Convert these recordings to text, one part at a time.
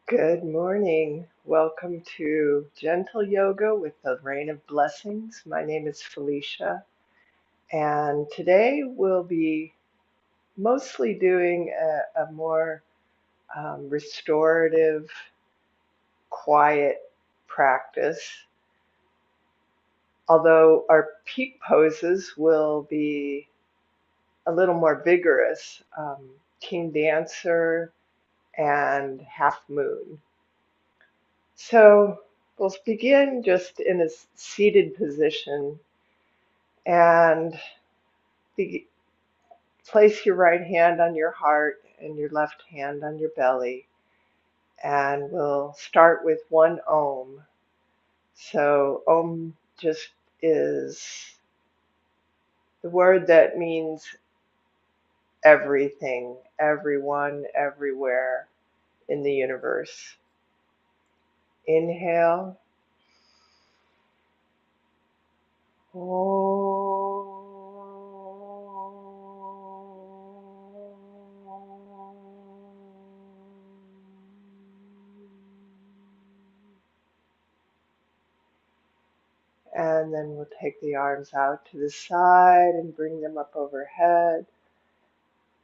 Good morning. Welcome to Gentle Yoga with the Rain of Blessings. My name is Felicia, and today we'll be mostly doing a more restorative, quiet practice, although our peak poses will be a little more vigorous, King Dancer and Half Moon. So we'll begin just in a seated position and be, place your right hand on your heart and your left hand on your belly. And we'll start with one Om. So Om just is the word that means everything, everyone, everywhere in the universe. Inhale. And then we'll take the arms out to the side and bring them up overhead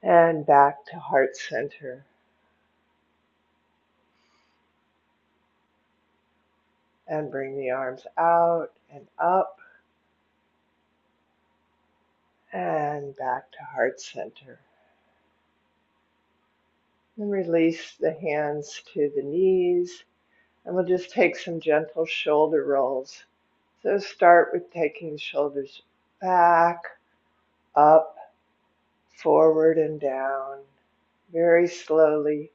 and back to heart center. And bring the arms out and up and back to heart center. And release the hands to the knees. And we'll just take some gentle shoulder rolls. So start with taking the shoulders back, up, forward and down, very slowly.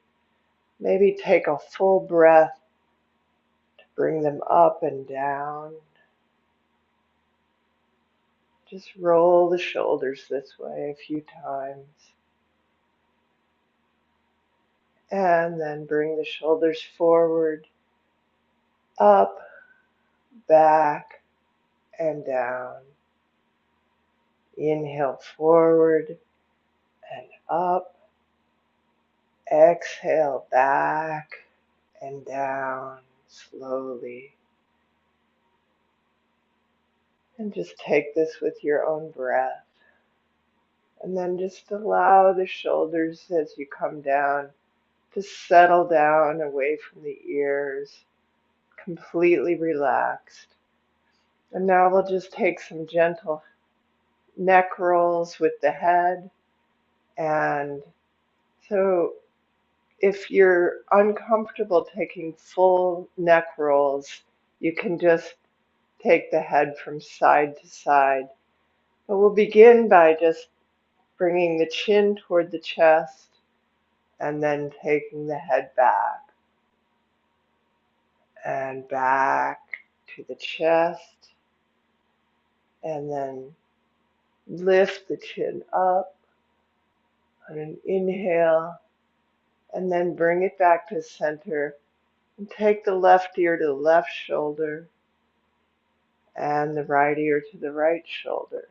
Maybe take a full breath to bring them up and down. Just roll the shoulders this way a few times. And then bring the shoulders forward, up, back, and down. Inhale forward and up. Exhale back and down slowly. And just take this with your own breath. And then just allow the shoulders as you come down to settle down away from the ears, completely relaxed. And now we'll just take some gentle neck rolls with the head. And so if you're uncomfortable taking full neck rolls, you can just take the head from side to side. But we'll begin by just bringing the chin toward the chest and then taking the head back and back to the chest, and then lift the chin up on an inhale, and then bring it back to center and take the left ear to the left shoulder and the right ear to the right shoulder.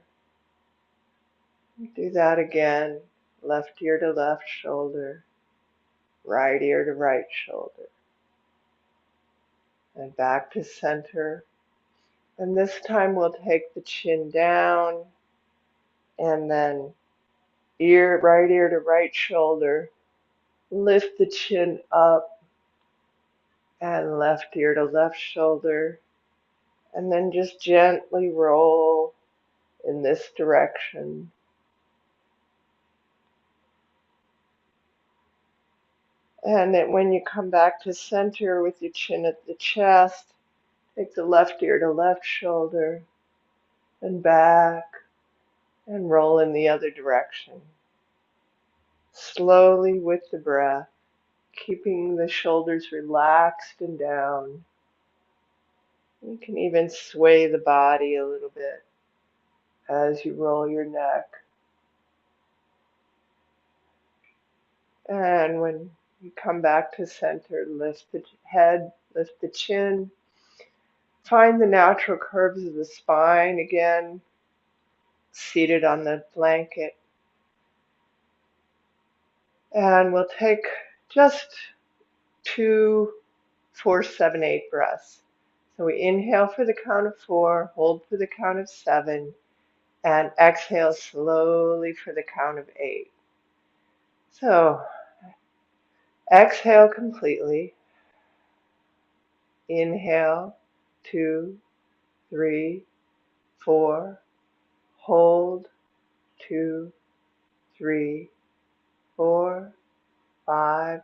Do that again, left ear to left shoulder, right ear to right shoulder, and back to center. And this time we'll take the chin down and then right ear to right shoulder, lift the chin up and left ear to left shoulder, and then just gently roll in this direction. And then when you come back to center with your chin at the chest, take the left ear to left shoulder and back and roll in the other direction. Slowly with the breath, keeping the shoulders relaxed and down. You can even sway the body a little bit as you roll your neck. And when you come back to center, lift the head, lift the chin. Find the natural curves of the spine again, seated on the blanket. And we'll take just 2, 4, 7, 8 breaths. So we inhale for the count of 4, hold for the count of 7, and exhale slowly for the count of 8. So exhale completely. Inhale, 2, 3, 4. Hold, 2, 3, 4, 5,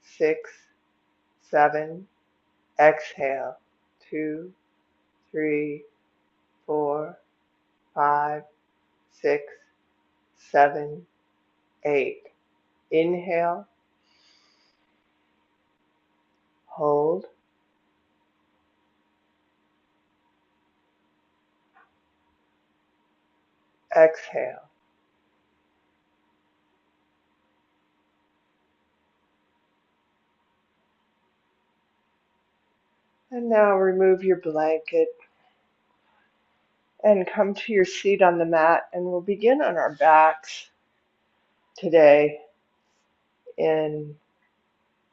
6, 7. Exhale, 2, 3, 4, 5, 6, 7, 8. Inhale, hold, exhale. And now remove your blanket and come to your seat on the mat, and we'll begin on our backs today. And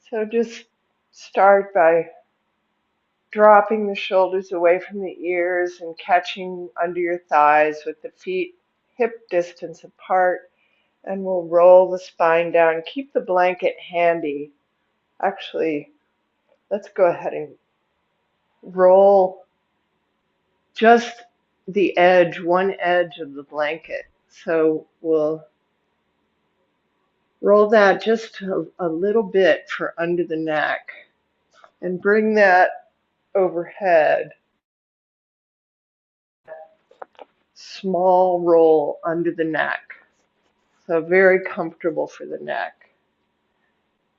so just start by dropping the shoulders away from the ears and catching under your thighs with the feet hip distance apart. And we'll roll the spine down. Keep the blanket handy. Actually, let's go ahead and roll just the edge, one edge of the blanket. So we'll roll that just a little bit for under the neck and bring that overhead. Small roll under the neck. So very comfortable for the neck.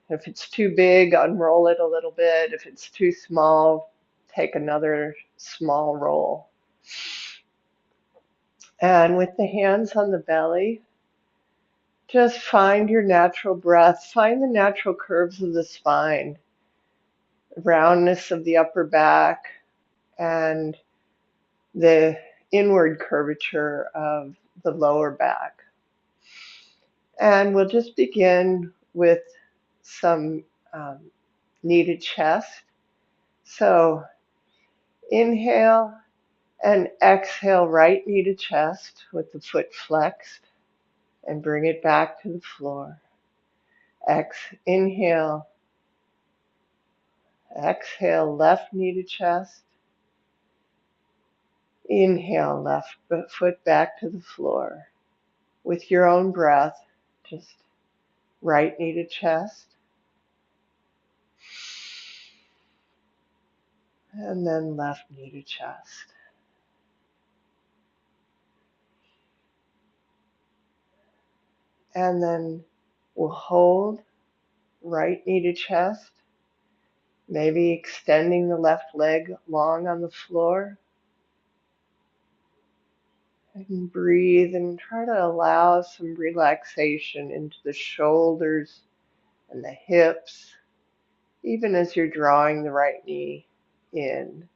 If it's too big, unroll it a little bit. If it's too small, take another small roll. And with the hands on the belly, just find your natural breath. Find the natural curves of the spine, roundness of the upper back, and the inward curvature of the lower back. And we'll just begin with some knee to chest. So inhale and exhale, right knee to chest with the foot flexed, and bring it back to the floor. Inhale, exhale, left knee to chest. Inhale, left foot back to the floor. With your own breath, just right knee to chest. And then left knee to chest. And then we'll hold right knee to chest, maybe extending the left leg long on the floor. And breathe and try to allow some relaxation into the shoulders and the hips, even as you're drawing the right knee in.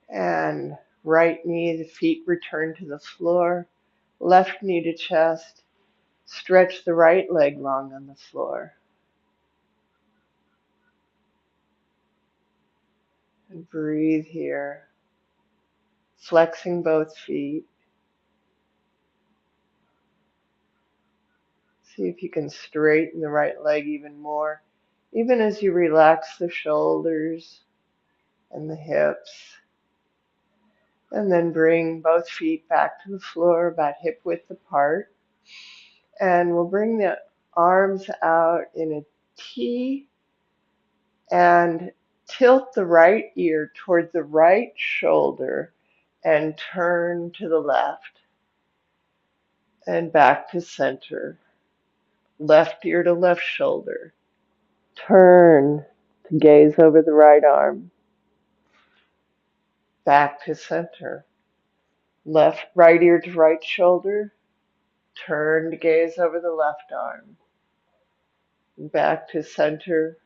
And right knee, the feet return to the floor. Left knee to chest. Stretch the right leg long on the floor. And breathe here, flexing both feet. See if you can straighten the right leg even more, even as you relax the shoulders and the hips. And then bring both feet back to the floor, about hip width apart. And we'll bring the arms out in a T and tilt the right ear toward the right shoulder and turn to the left and back to center. Left ear to left shoulder. Turn to gaze over the right arm. Back to center. Right ear to right shoulder. Turn to gaze over the left arm. Back to center.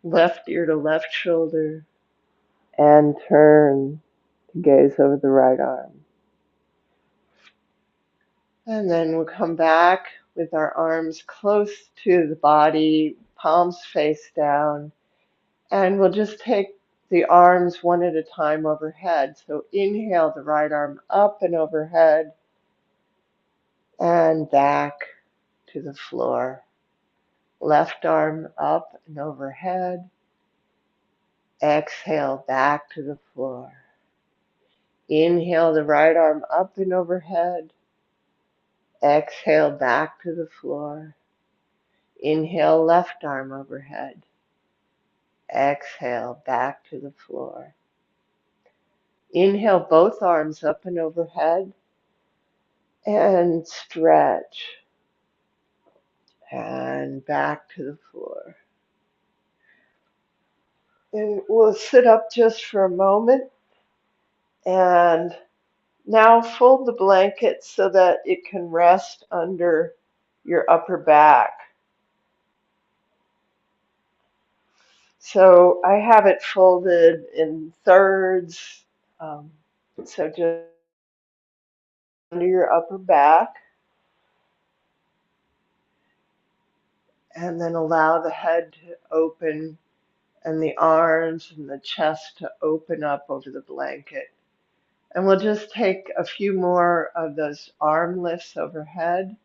Left ear to left shoulder. And turn to gaze over the right arm. And then we'll come back with our arms close to the body, palms face down. And we'll just take the arms one at a time overhead. So inhale the right arm up and overhead and back to the floor. Left arm up and overhead. Exhale back to the floor. Inhale the right arm up and overhead. Exhale back to the floor. Inhale left arm overhead. Exhale back to the floor. Inhale both arms up and overhead and stretch and back to the floor. And we'll sit up just for a moment and now fold the blanket so that it can rest under your upper back. So I have it folded in thirds. So just under your upper back, and then allow the head to open and the arms and the chest to open up over the blanket. And we'll just take a few more of those arm lifts overhead.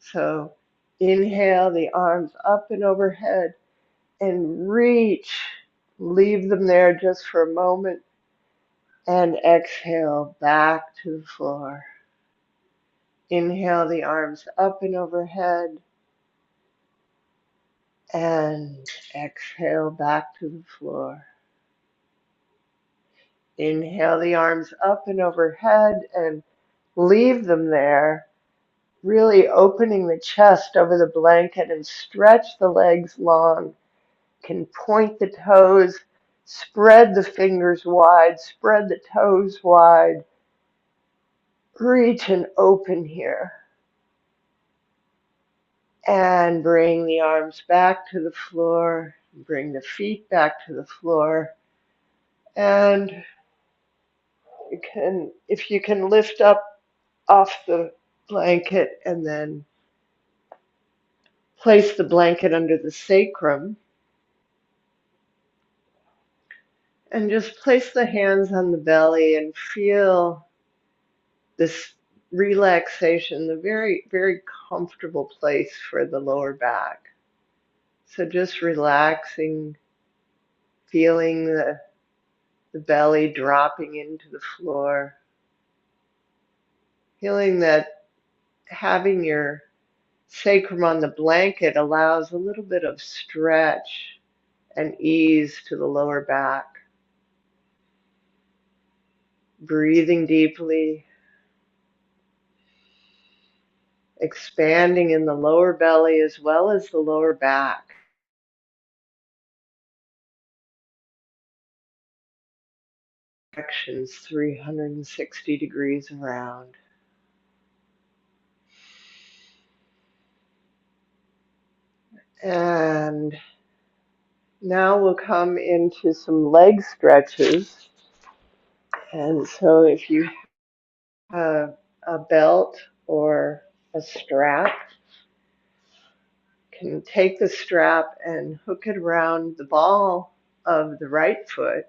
So inhale the arms up and overhead and reach. Leave them there just for a moment and exhale back to the floor. Inhale the arms up and overhead and exhale back to the floor. Inhale the arms up and overhead and leave them there, really opening the chest over the blanket and stretch the legs long. Can point the toes, spread the fingers wide, spread the toes wide. Reach and open here. And bring the arms back to the floor. Bring the feet back to the floor. And if you can lift up off the blanket and then place the blanket under the sacrum and just place the hands on the belly and feel this relaxation, the very, very comfortable place for the lower back. So just relaxing, feeling the belly dropping into the floor, feeling that having your sacrum on the blanket allows a little bit of stretch and ease to the lower back. Breathing deeply, expanding in the lower belly as well as the lower back. Directions 360 degrees around. And now we'll come into some leg stretches. And so if you have a belt or a strap, can take the strap and hook it around the ball of the right foot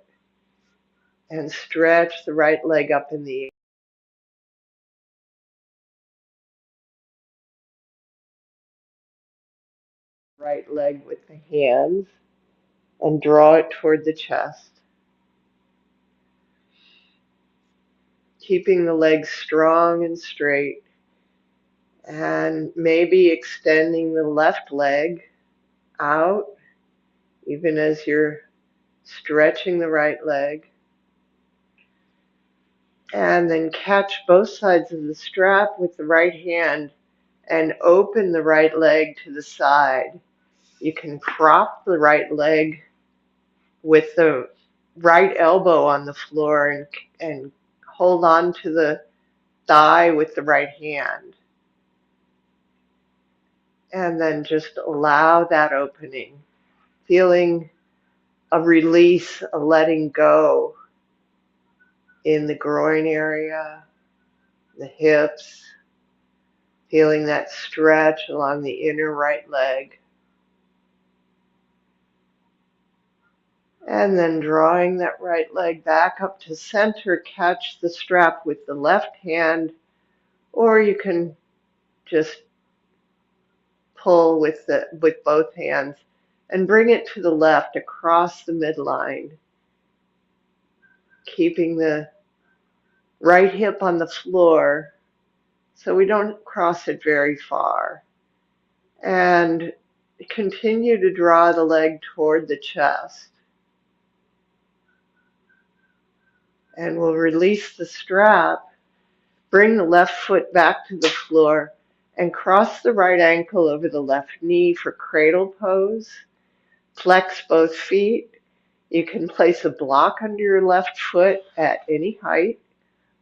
and stretch the right leg up in the right leg with the hands and draw it toward the chest. Keeping the legs strong and straight, and maybe extending the left leg out even as you're stretching the right leg. And then catch both sides of the strap with the right hand and open the right leg to the side. You can prop the right leg with the right elbow on the floor and hold on to the thigh with the right hand. And then just allow that opening, feeling a release, a letting go in the groin area, the hips, Feeling that stretch along the inner right leg. And then drawing that right leg back up to center, catch the strap with the left hand, or you can just pull with both hands and bring it to the left across the midline, keeping the right hip on the floor so we don't cross it very far. And continue to draw the leg toward the chest. And we'll release the strap, bring the left foot back to the floor, and cross the right ankle over the left knee for cradle pose. Flex both feet. You can place a block under your left foot at any height,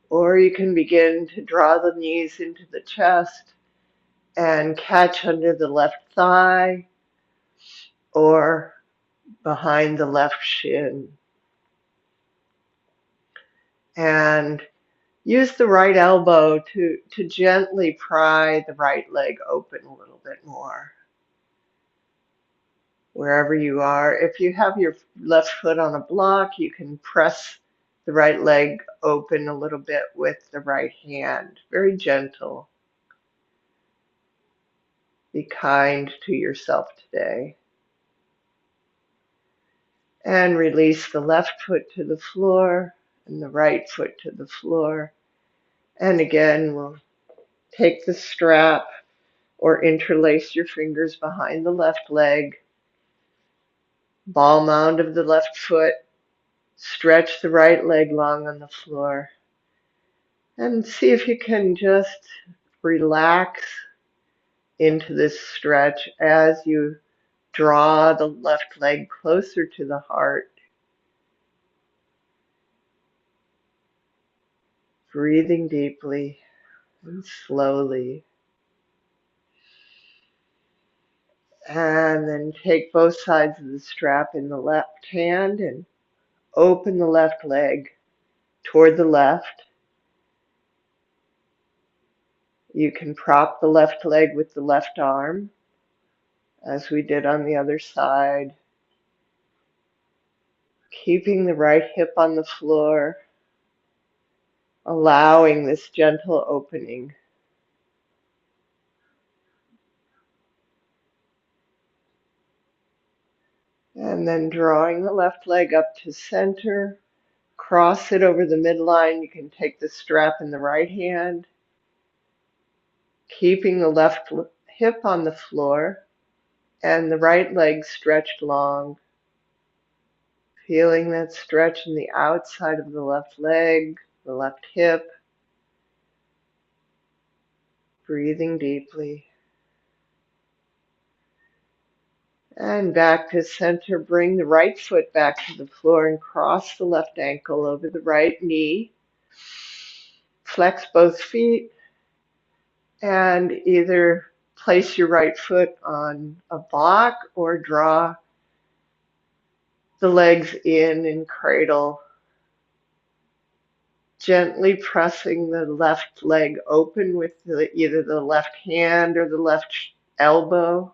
or you can begin to draw the knees into the chest and catch under the left thigh or behind the left shin. And use the right elbow to gently pry the right leg open a little bit more. Wherever you are, if you have your left foot on a block, you can press the right leg open a little bit with the right hand. Very gentle. Be kind to yourself today. And release the left foot to the floor and the right foot to the floor. And again, we'll take the strap or interlace your fingers behind the left leg. Ball mound of the left foot. Stretch the right leg long on the floor. And see if you can just relax into this stretch as you draw the left leg closer to the heart. Breathing deeply and slowly. And then take both sides of the strap in the left hand and open the left leg toward the left. You can prop the left leg with the left arm, as we did on the other side. Keeping the right hip on the floor, allowing this gentle opening. And then drawing the left leg up to center, cross it over the midline. You can take the strap in the right hand, keeping the left hip on the floor and the right leg stretched long. Feeling that stretch in the outside of the left leg, the left hip. Breathing deeply. And back to center. Bring the right foot back to the floor and cross the left ankle over the right knee. Flex both feet and either place your right foot on a block or draw the legs in cradle. Gently pressing the left leg open with either the left hand or the left elbow.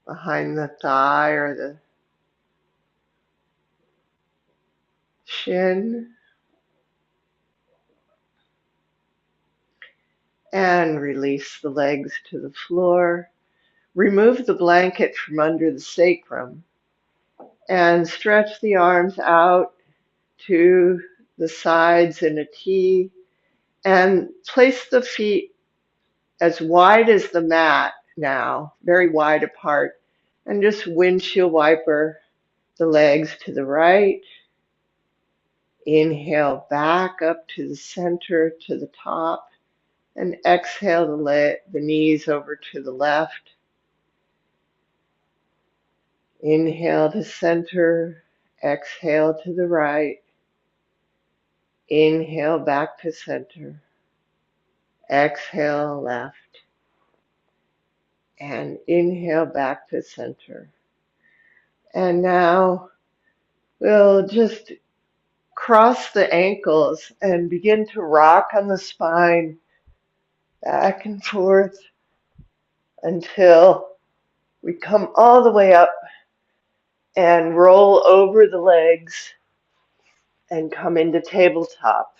Behind the thigh or the shin. And release the legs to the floor. Remove the blanket from under the sacrum and stretch the arms out to the sides in a T and place the feet as wide as the mat now, very wide apart, and just windshield wiper the legs to the right. Inhale back up to the center, to the top, and exhale the knees over to the left. Inhale to center, exhale to the right. Inhale back to center, exhale left, and inhale back to center. And now we'll just cross the ankles and begin to rock on the spine back and forth until we come all the way up and roll over the legs and come into tabletop.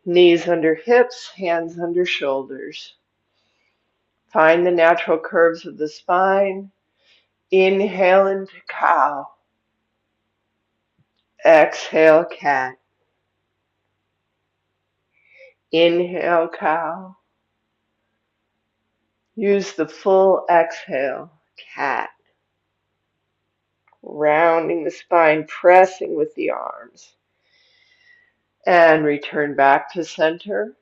Knees under hips, hands under shoulders. Find the natural curves of the spine. Inhale into cow. Exhale, cat. Inhale, cow. Use the full exhale, cat. Rounding the spine, pressing with the arms. And return back to center.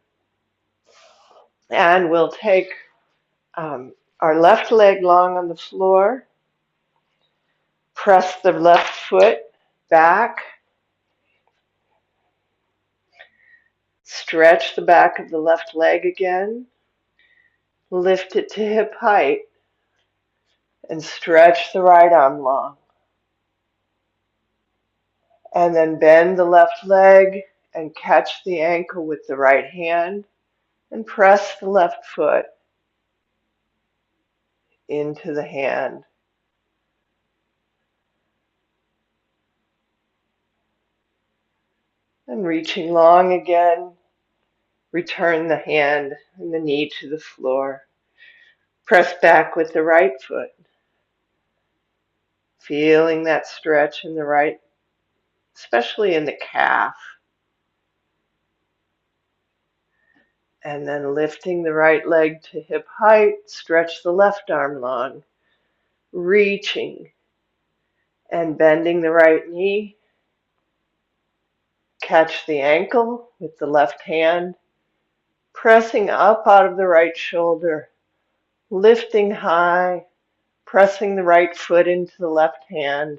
And we'll take our left leg long on the floor. Press the left foot back. Stretch the back of the left leg again. Lift it to hip height. And stretch the right arm long. And then bend the left leg and catch the ankle with the right hand. And press the left foot into the hand. And reaching long again, return the hand and the knee to the floor. Press back with the right foot. Feeling that stretch in the right, especially in the calf. And then lifting the right leg to hip height, stretch the left arm long. Reaching and bending the right knee. Catch the ankle with the left hand. Pressing up out of the right shoulder. Lifting high. Pressing the right foot into the left hand.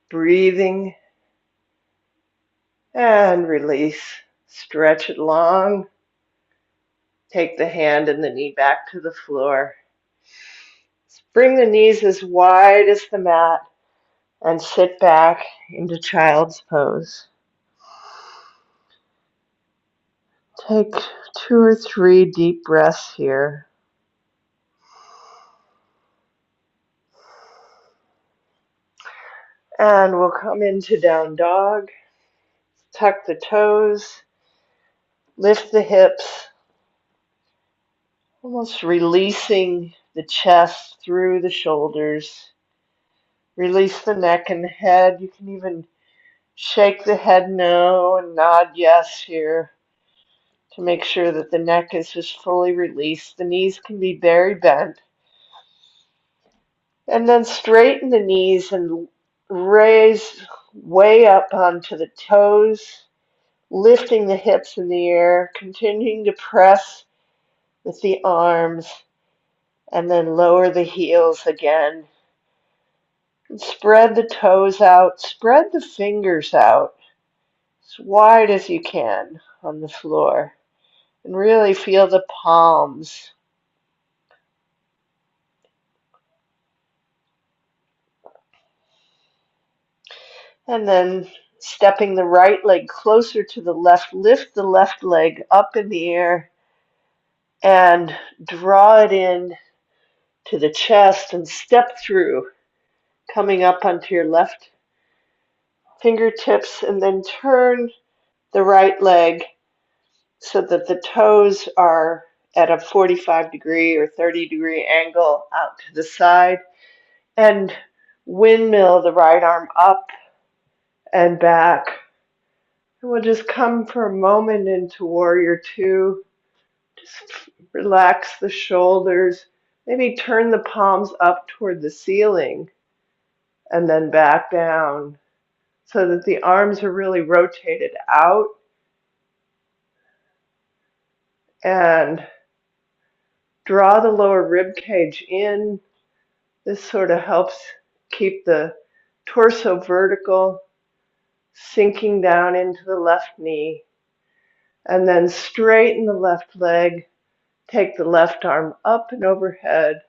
Breathing. And release. Stretch it long. Take the hand and the knee back to the floor. Bring the knees as wide as the mat and sit back into child's pose. Take 2 or 3 deep breaths here. And we'll come into down dog. Tuck the toes. Lift the hips. Almost releasing the chest through the shoulders. Release the neck and the head. You can even shake the head no and nod yes here to make sure that the neck is just fully released. The knees can be very bent. And then straighten the knees and raise way up onto the toes, lifting the hips in the air, continuing to press with the arms, and then lower the heels again. And spread the toes out, spread the fingers out as wide as you can on the floor. And really feel the palms. And then stepping the right leg closer to the left, lift the left leg up in the air and draw it in to the chest and step through, coming up onto your left fingertips, and then turn the right leg so that the toes are at a 45-degree or 30-degree angle out to the side, and windmill the right arm up and back. And we'll just come for a moment into warrior two. Just relax the shoulders. Maybe turn the palms up toward the ceiling and then back down so that the arms are really rotated out. And draw the lower rib cage in. This sort of helps keep the torso vertical, sinking down into the left knee. And then straighten the left leg. Take the left arm up and overhead.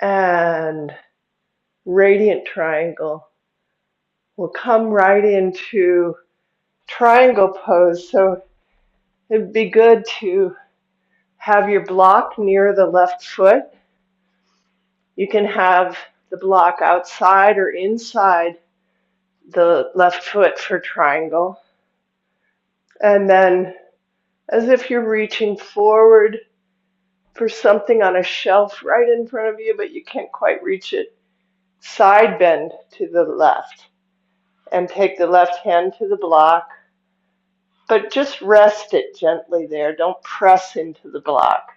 And radiant triangle. We'll come right into triangle pose. So it'd be good to have your block near the left foot. You can have the block outside or inside the left foot for triangle. And then, as if you're reaching forward for something on a shelf right in front of you, but you can't quite reach it, side bend to the left and take the left hand to the block, but just rest it gently there. Don't press into the block.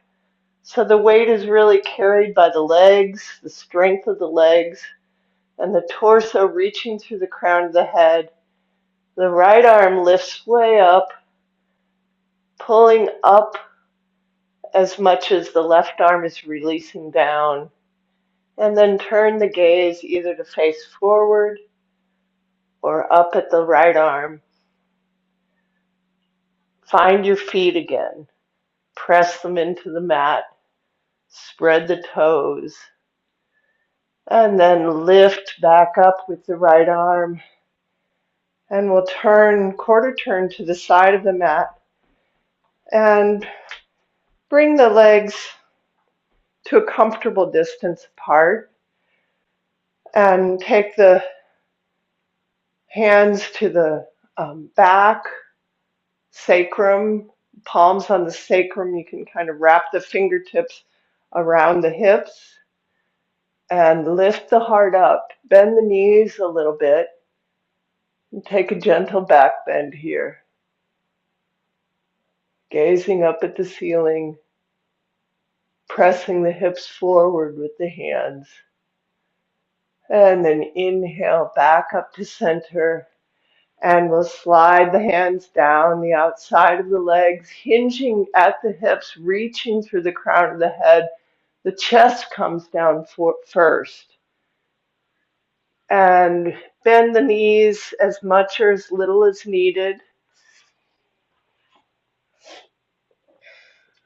So the weight is really carried by the legs, the strength of the legs, and the torso reaching through the crown of the head. The right arm lifts way up, pulling up as much as the left arm is releasing down. And then turn the gaze either to face forward or up at the right arm. Find your feet again. Press them into the mat. Spread the toes. And then lift back up with the right arm. And we'll turn, quarter turn to the side of the mat. And bring the legs to a comfortable distance apart. And take the hands to the back, sacrum, palms on the sacrum. You can kind of wrap the fingertips around the hips and lift the heart up. Bend the knees a little bit and take a gentle back bend here. Gazing up at the ceiling, pressing the hips forward with the hands. And then inhale back up to center. And we'll slide the hands down the outside of the legs, hinging at the hips, reaching through the crown of the head. The chest comes down first. And bend the knees as much or as little as needed.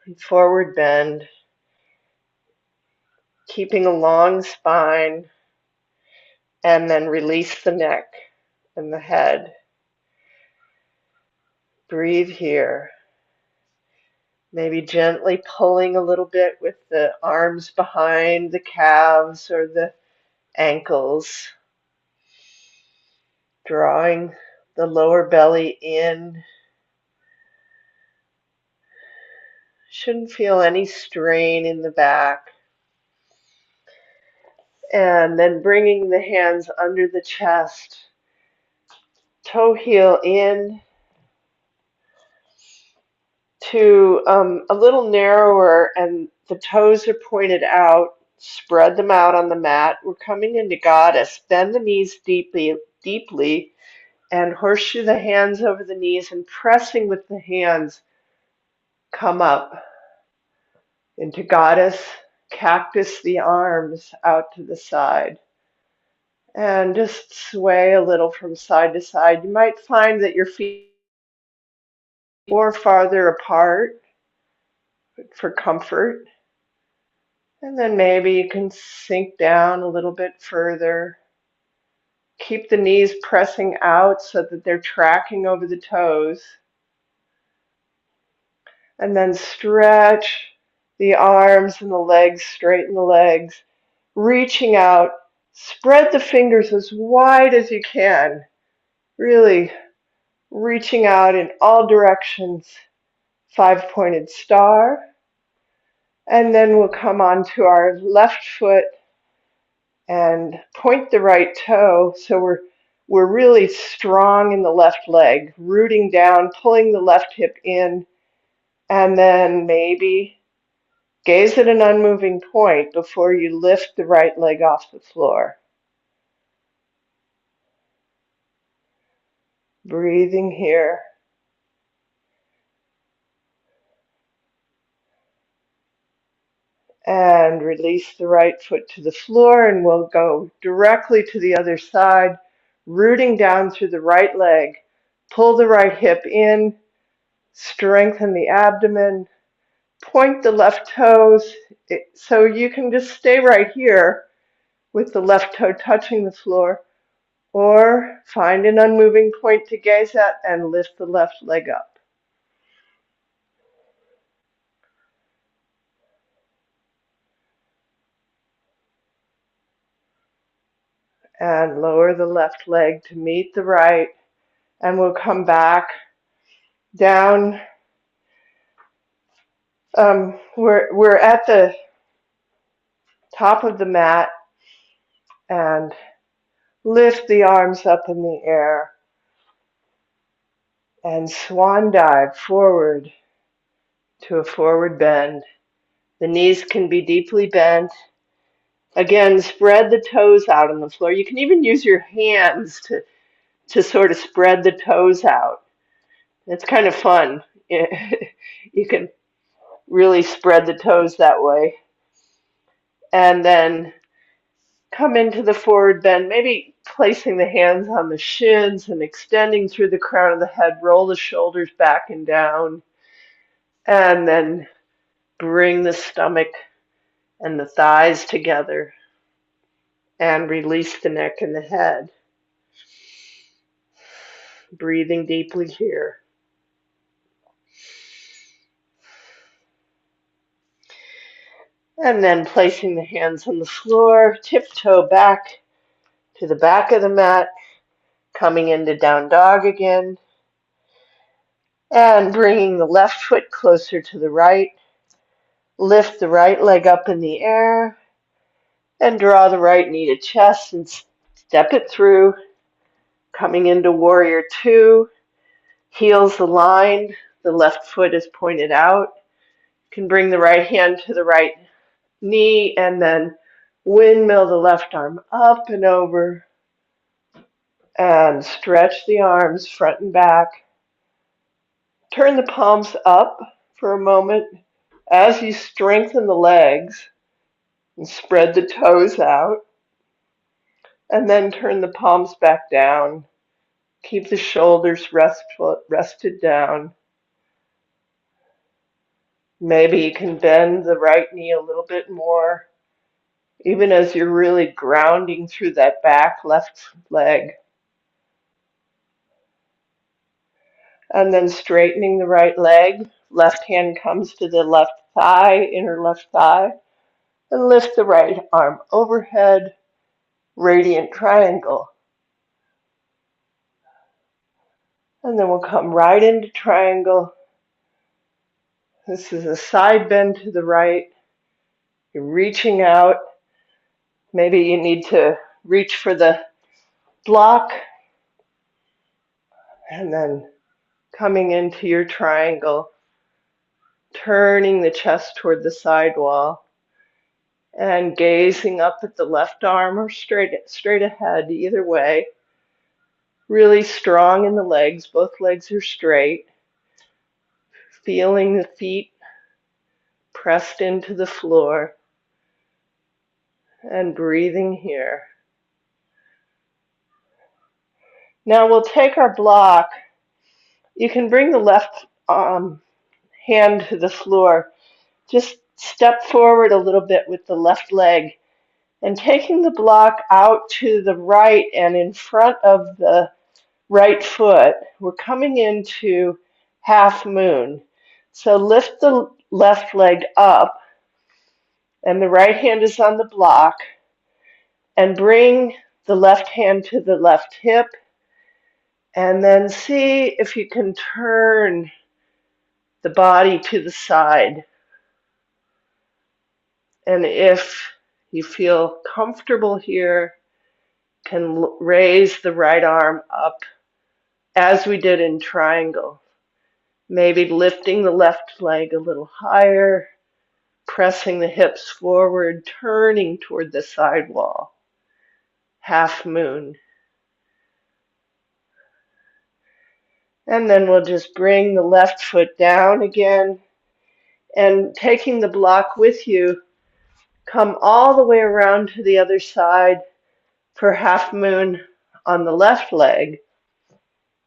And forward bend, keeping a long spine, and then release the neck and the head. Breathe here. Maybe gently pulling a little bit with the arms behind the calves or the ankles. Drawing the lower belly in. Shouldn't feel any strain in the back. And then bringing the hands under the chest. Toe heel in to a little narrower, and the toes are pointed out. Spread them out on the mat. We're coming into goddess. Bend the knees deeply, and horseshoe the hands over the knees and pressing with the hands. Come up into goddess. Cactus the arms out to the side. And just sway a little from side to side. You might find that your feet are more farther apart for comfort. And then maybe you can sink down a little bit further. Keep the knees pressing out so that they're tracking over the toes. And then stretch the arms and the legs, straighten the legs, reaching out. Spread the fingers as wide as you can. Really reaching out in all directions. 5-pointed star. And then we'll come onto our left foot and point the right toe. So we're really strong in the left leg, rooting down, pulling the left hip in, and then maybe gaze at an unmoving point before you lift the right leg off the floor. Breathing here. And release the right foot to the floor, and we'll go directly to the other side, rooting down through the right leg. Pull the right hip in, strengthen the abdomen, point the left toes, so you can just stay right here with the left toe touching the floor, or find an unmoving point to gaze at and lift the left leg up. And lower the left leg to meet the right, and we'll come back down. We're at the top of the mat, and lift the arms up in the air and swan dive forward to a forward bend. The knees can be deeply bent. Again, spread the toes out on the floor. You can even use your hands to sort of spread the toes out. It's kind of fun. You can really spread the toes that way. And then come into the forward bend, maybe placing the hands on the shins and extending through the crown of the head. Roll the shoulders back and down. And then bring the stomach and the thighs together and release the neck and the head. Breathing deeply here. And then placing the hands on the floor, tiptoe back to the back of the mat, coming into down dog again, and bringing the left foot closer to the right. Lift the right leg up in the air and draw the right knee to chest and step it through, coming into warrior two. Heels aligned, the left foot is pointed out. You can bring the right hand to the right knee and then windmill the left arm up and over and stretch the arms front and back. Turn the palms up for a moment as you strengthen the legs and spread the toes out. And then turn the palms back down. Keep the shoulders rested down. Maybe you can bend the right knee a little bit more, even as you're really grounding through that back left leg. And then straightening the right leg. Left hand comes to the left thigh, inner left thigh. And lift the right arm overhead, radiant triangle. And then we'll come right into triangle. This is a side bend to the right. You're reaching out. Maybe you need to reach for the block. And then coming into your triangle, turning the chest toward the side wall and gazing up at the left arm or straight ahead, either way. Really strong in the legs. Both legs are straight. Feeling the feet pressed into the floor and breathing here. Now we'll take our block. You can bring the left hand to the floor. Just step forward a little bit with the left leg and taking the block out to the right and in front of the right foot. We're coming into half moon. So lift the left leg up and the right hand is on the block and bring the left hand to the left hip and then see if you can turn the body to the side. And if you feel comfortable here, can raise the right arm up as we did in triangle. Maybe lifting the left leg a little higher, pressing the hips forward, turning toward the side wall. Half moon. And then we'll just bring the left foot down again and taking the block with you, come all the way around to the other side for half moon on the left leg.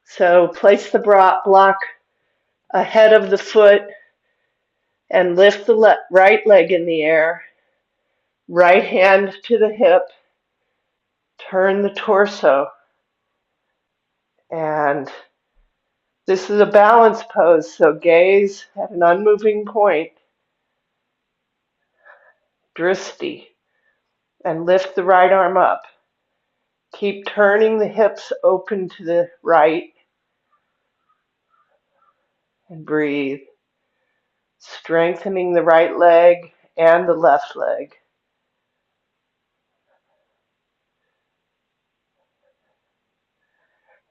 So place the block ahead of the foot and lift the right leg in the air. Right hand to the hip Turn the torso. And this is a balance pose, so gaze at an unmoving point, drishti, and lift the right arm up. Keep turning the hips open to the right and breathe, strengthening the right leg and the left leg.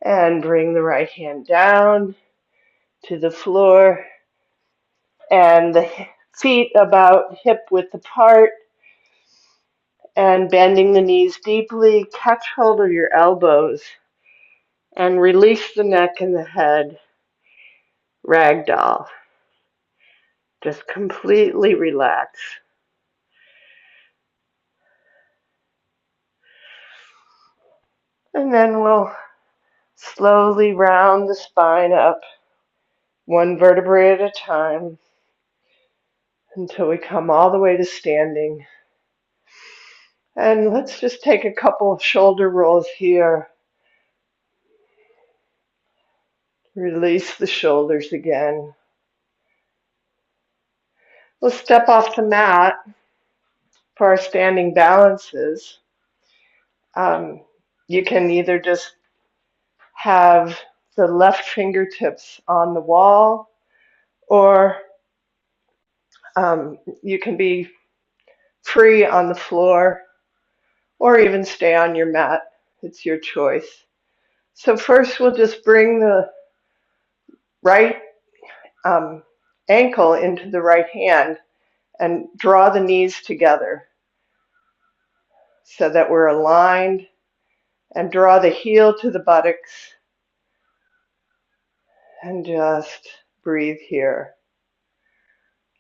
And bring the right hand down to the floor and the feet about hip width apart and bending the knees deeply. Catch hold of your elbows and release the neck and the head. Ragdoll. Just completely relax. And then we'll slowly round the spine up, one vertebrae at a time, until we come all the way to standing. And let's just take a couple of shoulder rolls here. Release the shoulders again. We'll step off the mat for our standing balances. You can either just have the left fingertips on the wall, or you can be free on the floor, or even stay on your mat. It's your choice. So first we'll just bring the right ankle into the right hand and draw the knees together so that we're aligned, and draw the heel to the buttocks and just breathe here.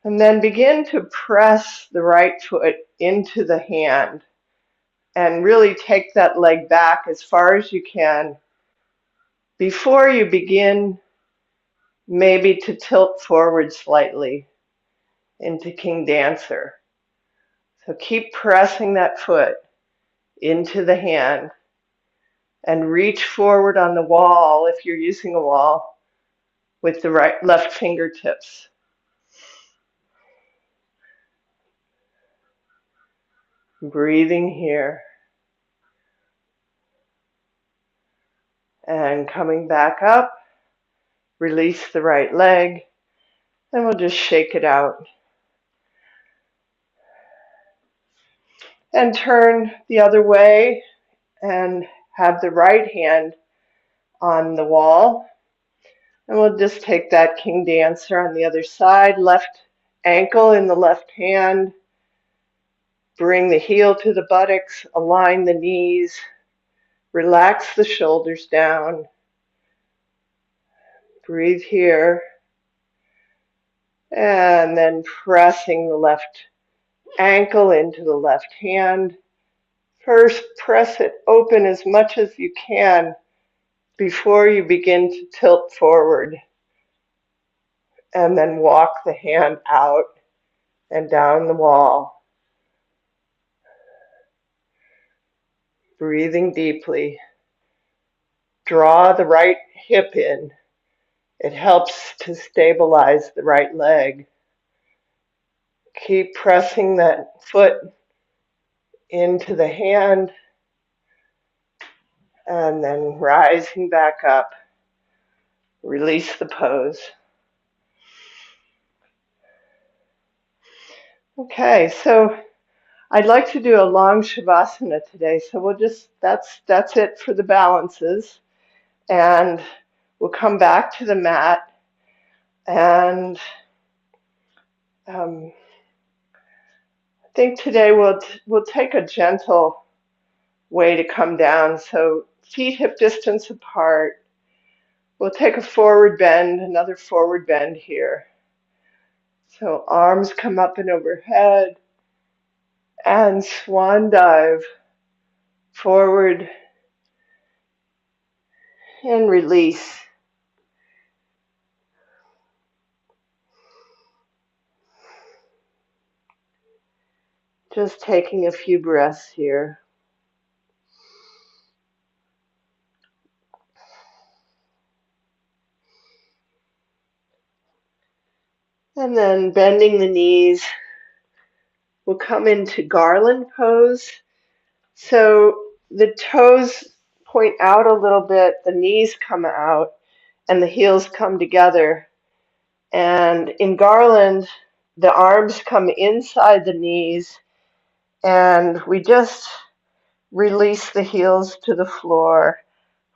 And then begin to press the right foot into the hand and really take that leg back as far as you can before you begin maybe to tilt forward slightly into King Dancer. So keep pressing that foot into the hand and reach forward on the wall if you're using a wall with the left fingertips. Breathing here and coming back up, release the right leg, and we'll just shake it out. And turn the other way and have the right hand on the wall. And we'll just take that King Dancer on the other side, left ankle in the left hand. Bring the heel to the buttocks, align the knees, relax the shoulders down. Breathe here. And then pressing the left ankle into the left hand. First, press it open as much as you can before you begin to tilt forward. And then walk the hand out and down the wall. Breathing deeply. Draw the right hip in. It helps to stabilize the right leg. Keep pressing that foot into the hand and then rising back up. Release the pose. Okay, so I'd like to do a long shavasana today, so that's it for the balances, and we'll come back to the mat, and I think today we'll take a gentle way to come down. So feet hip distance apart. We'll take a forward bend, another forward bend here. So arms come up and overhead, and swan dive forward and release. Just taking a few breaths here. And then bending the knees, we'll come into garland pose. So the toes point out a little bit, the knees come out, and the heels come together. And in garland, the arms come inside the knees, and we just release the heels to the floor,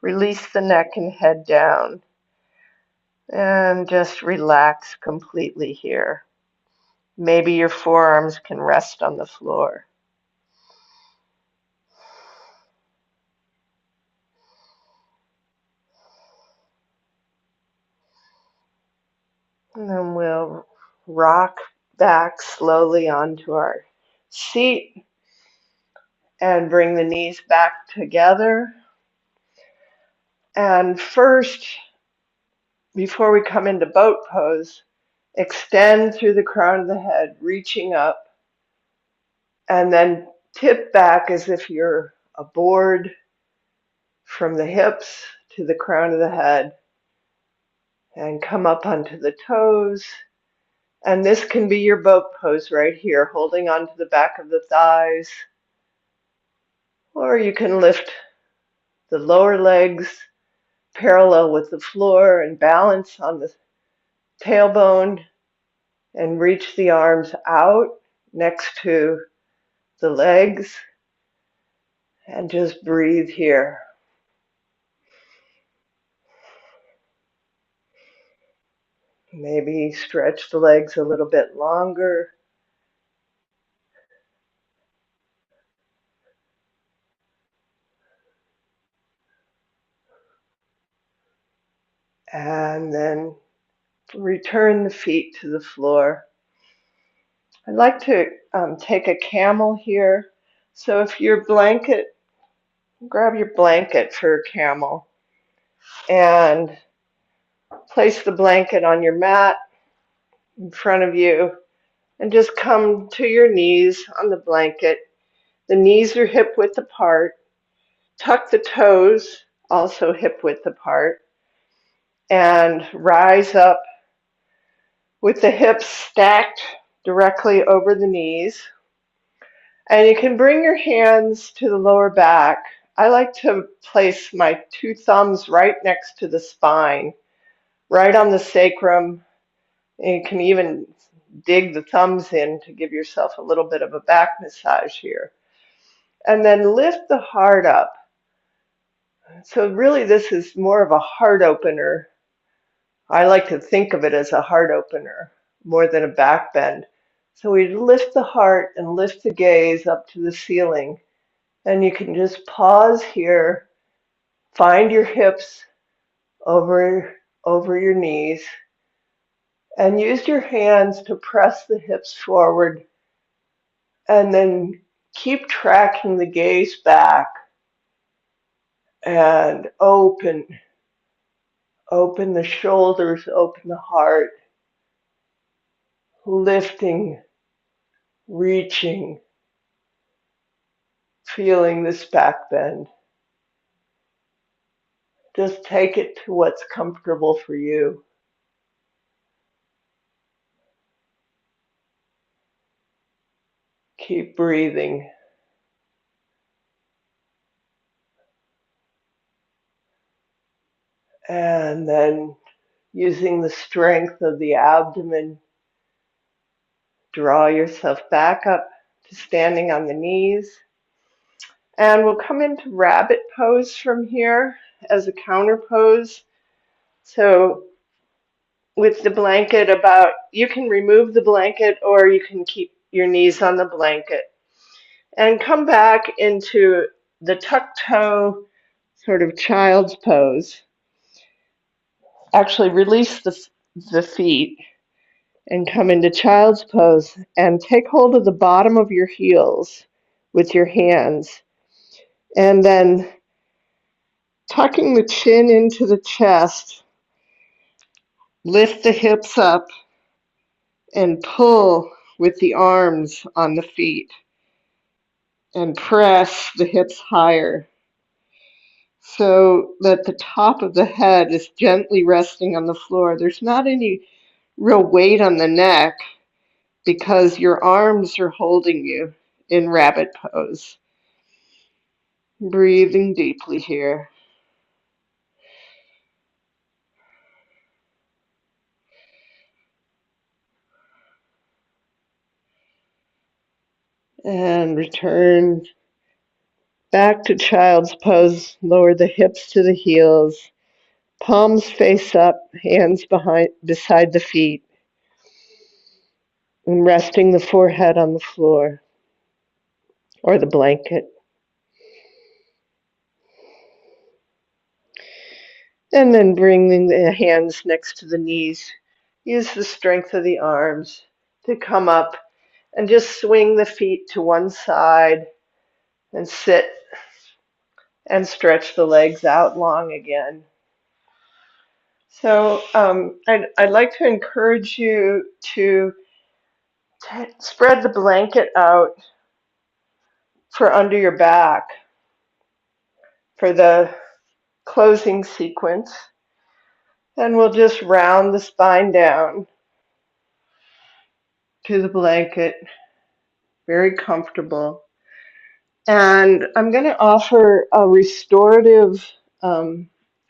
release the neck and head down, and just relax completely here. Maybe your forearms can rest on the floor. And then we'll rock back slowly onto our seat and bring the knees back together. And first, before we come into boat pose, extend through the crown of the head, reaching up, and then tip back as if you're a board from the hips to the crown of the head, and come up onto the toes. And this can be your boat pose right here, holding onto the back of the thighs. Or you can lift the lower legs parallel with the floor and balance on the tailbone and reach the arms out next to the legs and just breathe here. Maybe stretch the legs a little bit longer. And then return the feet to the floor. I'd like to take a camel here. So if your blanket, grab your blanket for a camel and place the blanket on your mat in front of you and just come to your knees on the blanket. The knees are hip width apart. Tuck the toes, also hip width apart, and rise up with the hips stacked directly over the knees. And you can bring your hands to the lower back. I like to place my two thumbs right next to the spine, right on the sacrum. And you can even dig the thumbs in to give yourself a little bit of a back massage here. And then lift the heart up. So really this is more of a heart opener. I like to think of it as a heart opener more than a back bend. So we lift the heart and lift the gaze up to the ceiling. And you can just pause here, find your hips over your knees, and use your hands to press the hips forward, and then keep tracking the gaze back and open the shoulders, open the heart, lifting, reaching, feeling this back bend. Just take it to what's comfortable for you. Keep breathing. And then using the strength of the abdomen, draw yourself back up to standing on the knees. And we'll come into rabbit pose from here as a counter pose. So with the blanket about, you can remove the blanket or you can keep your knees on the blanket. And come back into the tuck toe sort of child's pose. Actually release the feet and come into child's pose and take hold of the bottom of your heels with your hands. And then tucking the chin into the chest, lift the hips up and pull with the arms on the feet and press the hips higher so that the top of the head is gently resting on the floor. There's not any real weight on the neck because your arms are holding you in rabbit pose. Breathing deeply here. And return back to child's pose. Lower the hips to the heels. Palms face up, hands beside the feet. And resting the forehead on the floor or the blanket. And then bringing the hands next to the knees. Use the strength of the arms to come up and just swing the feet to one side and sit and stretch the legs out long again. So I'd like to encourage you to spread the blanket out for under your back for the closing sequence. And we'll just round the spine down to the blanket, very comfortable. And I'm going to offer a restorative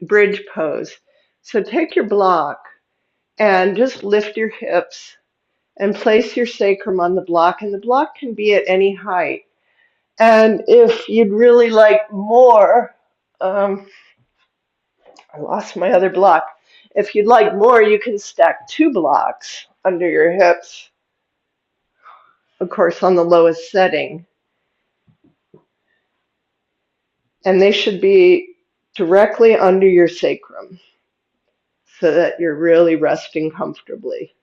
bridge pose. So take your block and just lift your hips and place your sacrum on the block. And the block can be at any height. And if you'd really like more, I lost my other block. If you'd like more, you can stack 2 blocks under your hips, of course, on the lowest setting. And they should be directly under your sacrum so that you're really resting comfortably.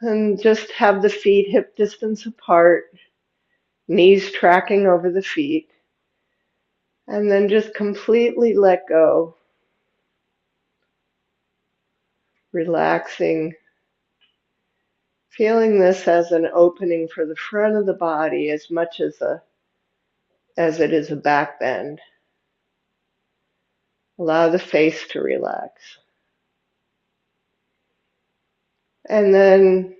And just have the feet hip distance apart, knees tracking over the feet, and then just completely let go, relaxing, feeling this as an opening for the front of the body as much as it is a back bend. Allow the face to relax. And then,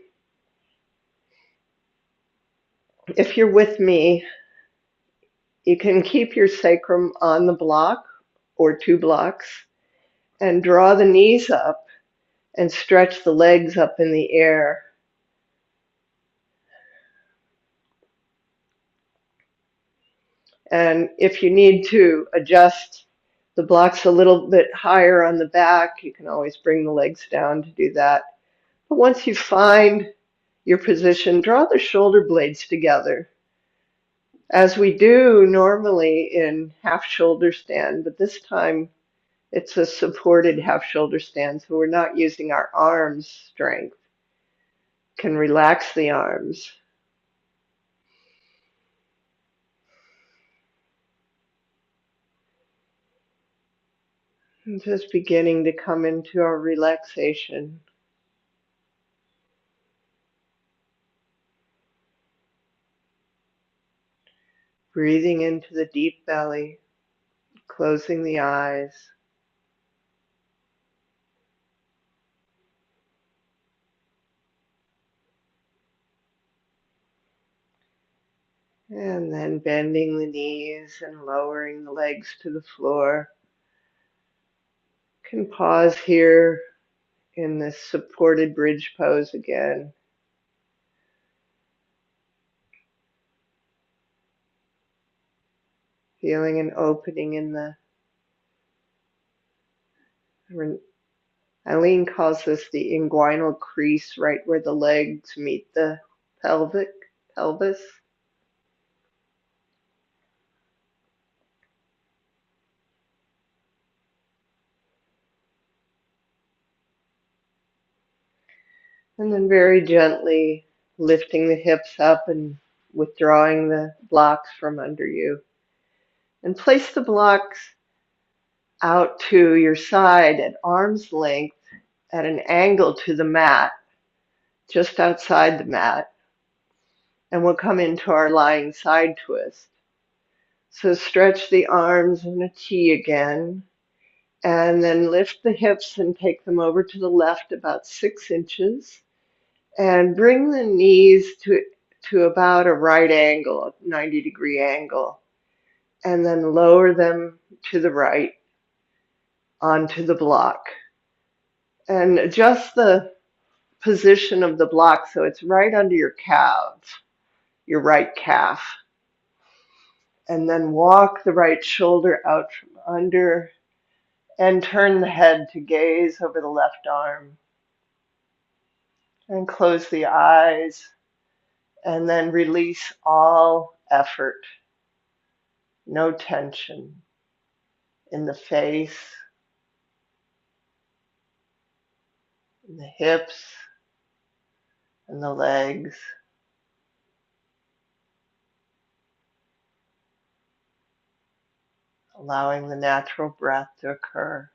if you're with me, you can keep your sacrum on the block or 2 blocks and draw the knees up and stretch the legs up in the air. And if you need to adjust the blocks a little bit higher on the back, you can always bring the legs down to do that. But once you find your position, draw the shoulder blades together, as we do normally in half shoulder stand, but this time it's a supported half shoulder stand, so we're not using our arms' strength. Can relax the arms. And just beginning to come into our relaxation. Breathing into the deep belly, closing the eyes. And then bending the knees and lowering the legs to the floor. Can pause here in this supported bridge pose again. Feeling an opening in Eileen calls this the inguinal crease, right where the legs meet the pelvis. And then very gently lifting the hips up and withdrawing the blocks from under you. And place the blocks out to your side at arm's length at an angle to the mat, just outside the mat. And we'll come into our lying side twist. So stretch the arms in a T again. And then lift the hips and take them over to the left about 6 inches. And bring the knees to about a right angle, a 90-degree angle. And then lower them to the right onto the block. And adjust the position of the block so it's right under your calf, your right calf. And then walk the right shoulder out from under and turn the head to gaze over the left arm. And close the eyes and then release all effort, no tension in the face, in the hips, and the legs. Allowing the natural breath to occur.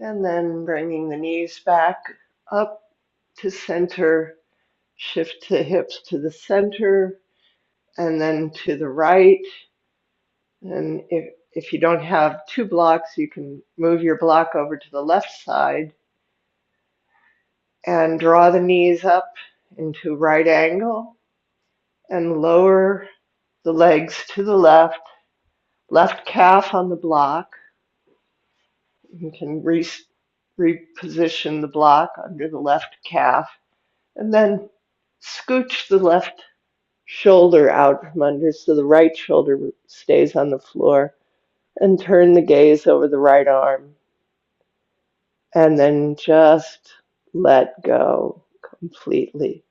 And then bringing the knees back up to center, shift the hips to the center and then to the right. And if you don't have two blocks, you can move your block over to the left side and draw the knees up into right angle and lower the legs to the left calf on the block. You can reposition the block under the left calf and then scooch the left shoulder out from under so the right shoulder stays on the floor and turn the gaze over the right arm and then just let go completely.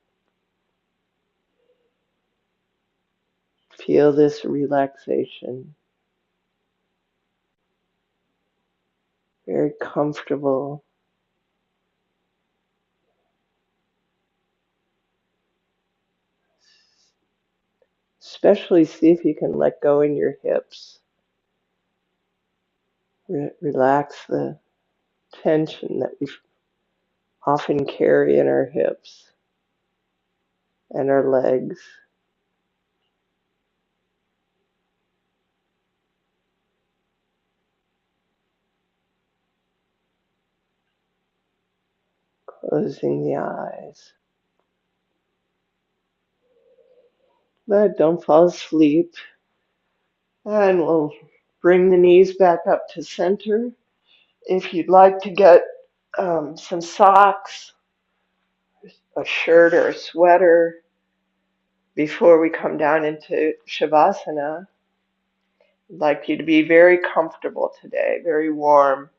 Feel this relaxation. Very comfortable. Especially see if you can let go in your hips. Relax the tension that we often carry in our hips and our legs. Closing the eyes. But don't fall asleep. And we'll bring the knees back up to center. If you'd like to get some socks, a shirt or a sweater before we come down into Shavasana, I'd like you to be very comfortable today, very warm.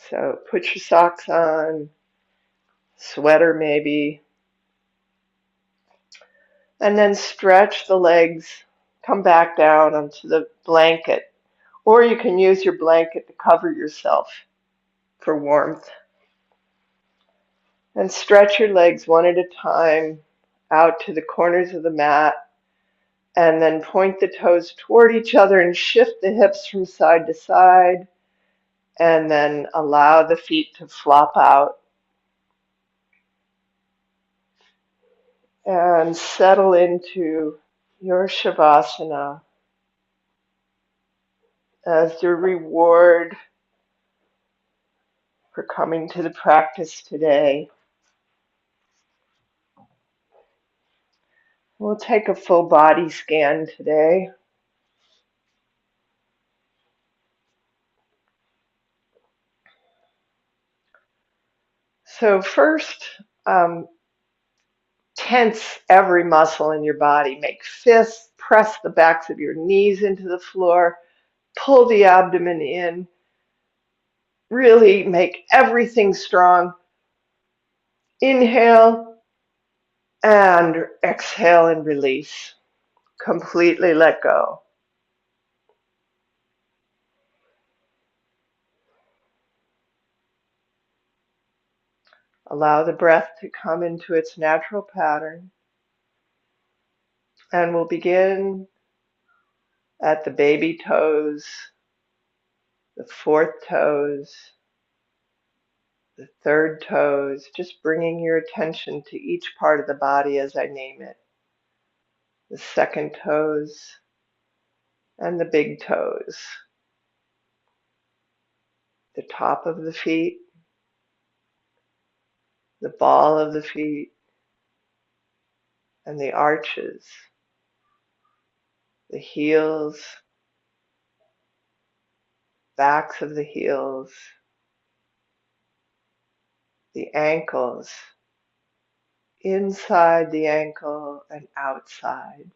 So put your socks on, sweater maybe, and then stretch the legs, come back down onto the blanket. Or you can use your blanket to cover yourself for warmth. And stretch your legs one at a time out to the corners of the mat. And then point the toes toward each other and shift the hips from side to side. And then allow the feet to flop out. And settle into your Shavasana as your reward for coming to the practice today. We'll take a full body scan today. So first, tense every muscle in your body. Make fists, press the backs of your knees into the floor, pull the abdomen in, really make everything strong. Inhale and exhale and release. Completely let go. Allow the breath to come into its natural pattern. And we'll begin at the baby toes, the fourth toes, the third toes, just bringing your attention to each part of the body as I name it. The second toes and the big toes, the top of the feet, the ball of the feet, and the arches, the heels, backs of the heels, the ankles, inside the ankle and outside,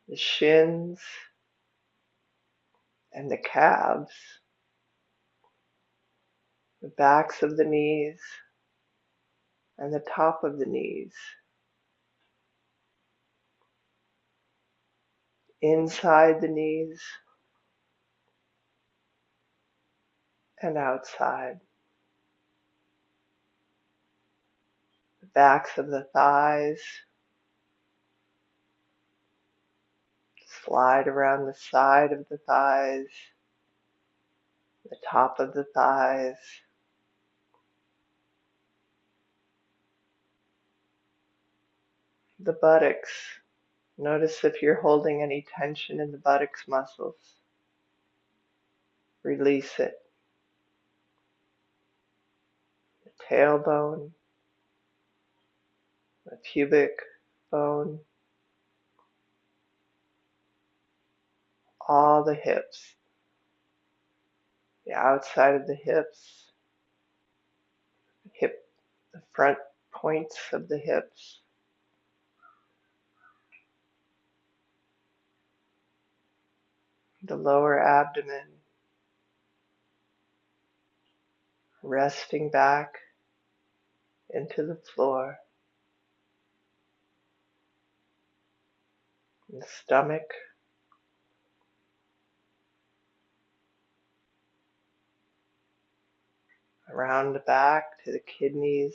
the shins and the calves, the backs of the knees and the top of the knees, inside the knees and outside, the backs of the thighs, slide around the side of the thighs, the top of the thighs, the buttocks. Notice if you're holding any tension in the buttocks muscles. Release it. The tailbone, the pubic bone, all the hips, the outside of the hips, the front points of the hips, the lower abdomen, resting back into the floor, the stomach, around the back to the kidneys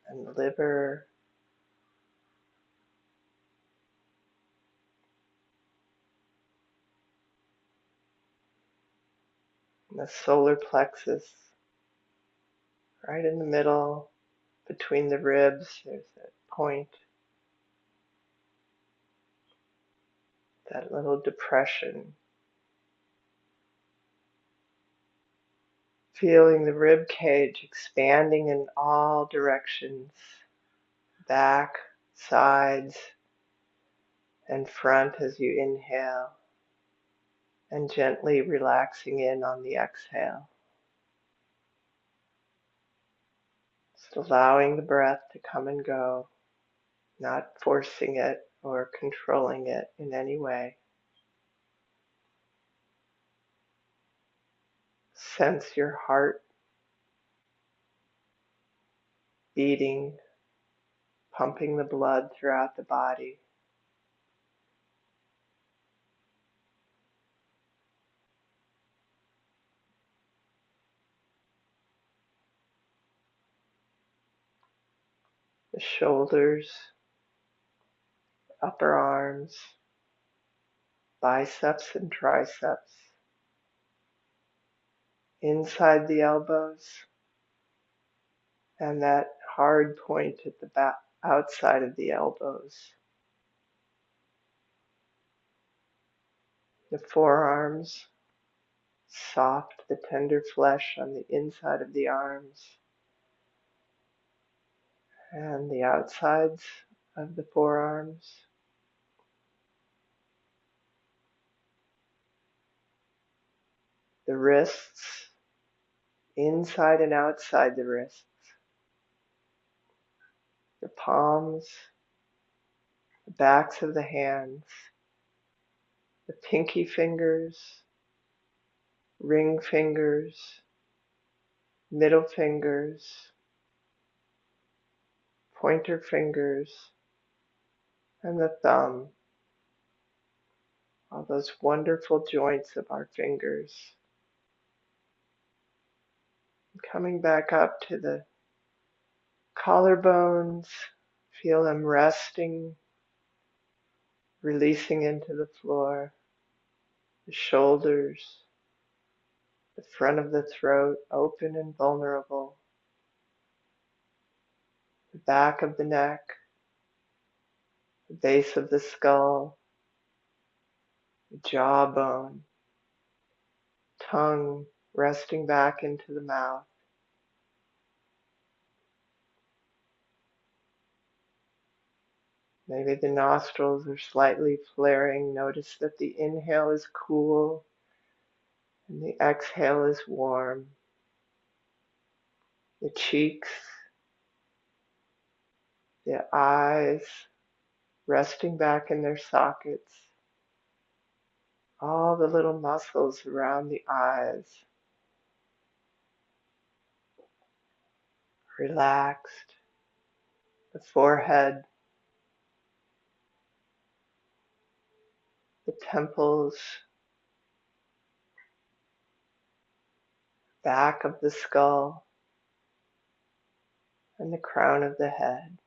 and the liver, and the solar plexus, right in the middle between the ribs. There's that point, that little depression. Feeling the rib cage expanding in all directions, back, sides, and front as you inhale, and gently relaxing in on the exhale. Just allowing the breath to come and go, not forcing it or controlling it in any way. Sense your heart beating, pumping the blood throughout the body. The shoulders, upper arms, biceps and triceps, inside the elbows, and that hard point at the back, outside of the elbows. The forearms, soft, the tender flesh on the inside of the arms, and the outsides of the forearms. The wrists, inside and outside the wrists. The palms, the backs of the hands, the pinky fingers, ring fingers, middle fingers, pointer fingers, and the thumb. All those wonderful joints of our fingers. Coming back up to the collarbones, feel them resting, releasing into the floor. the shoulders, the front of the throat open and vulnerable, the back of the neck, the base of the skull, the jawbone, tongue resting back into the mouth. Maybe the nostrils are slightly flaring. Notice that the inhale is cool and the exhale is warm. The cheeks, the eyes resting back in their sockets. All the little muscles around the eyes relaxed. The forehead, the temples, back of the skull, and the crown of the head.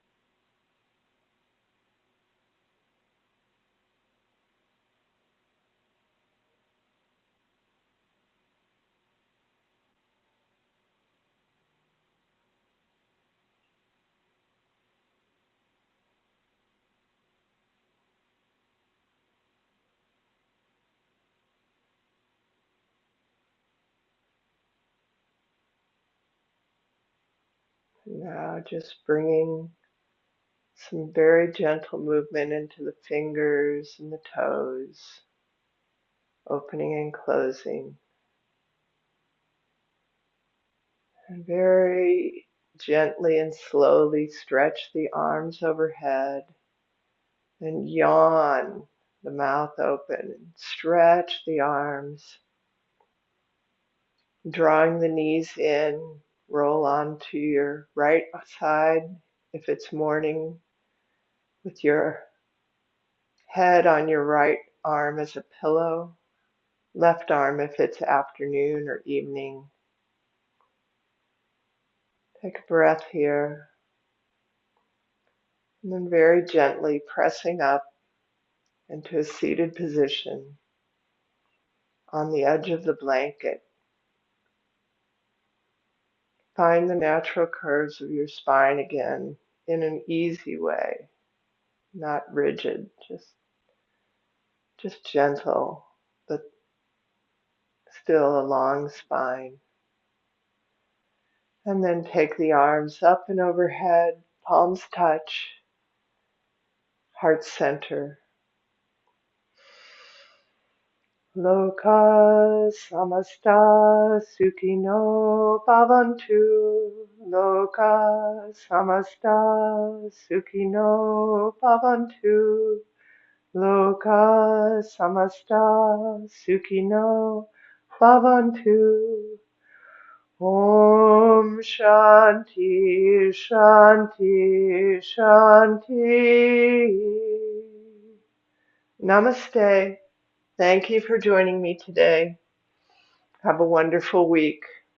Now just bringing some very gentle movement into the fingers and the toes, opening and closing. And very gently and slowly stretch the arms overhead and yawn, the mouth open, and stretch the arms, drawing the knees in, roll onto your right side if it's morning, with your head on your right arm as a pillow, left arm if it's afternoon or evening. Take a breath here, and then very gently pressing up into a seated position on the edge of the blanket. Find the natural curves of your spine again in an easy way, not rigid, just gentle, but still a long spine. And then take the arms up and overhead, palms touch, heart center. Loka samasta sukhino bhavantu. Loka samasta sukhino bhavantu. Loka samasta sukhino bhavantu. Om Shanti Shanti Shanti. Namaste. Thank you for joining me today. Have a wonderful week.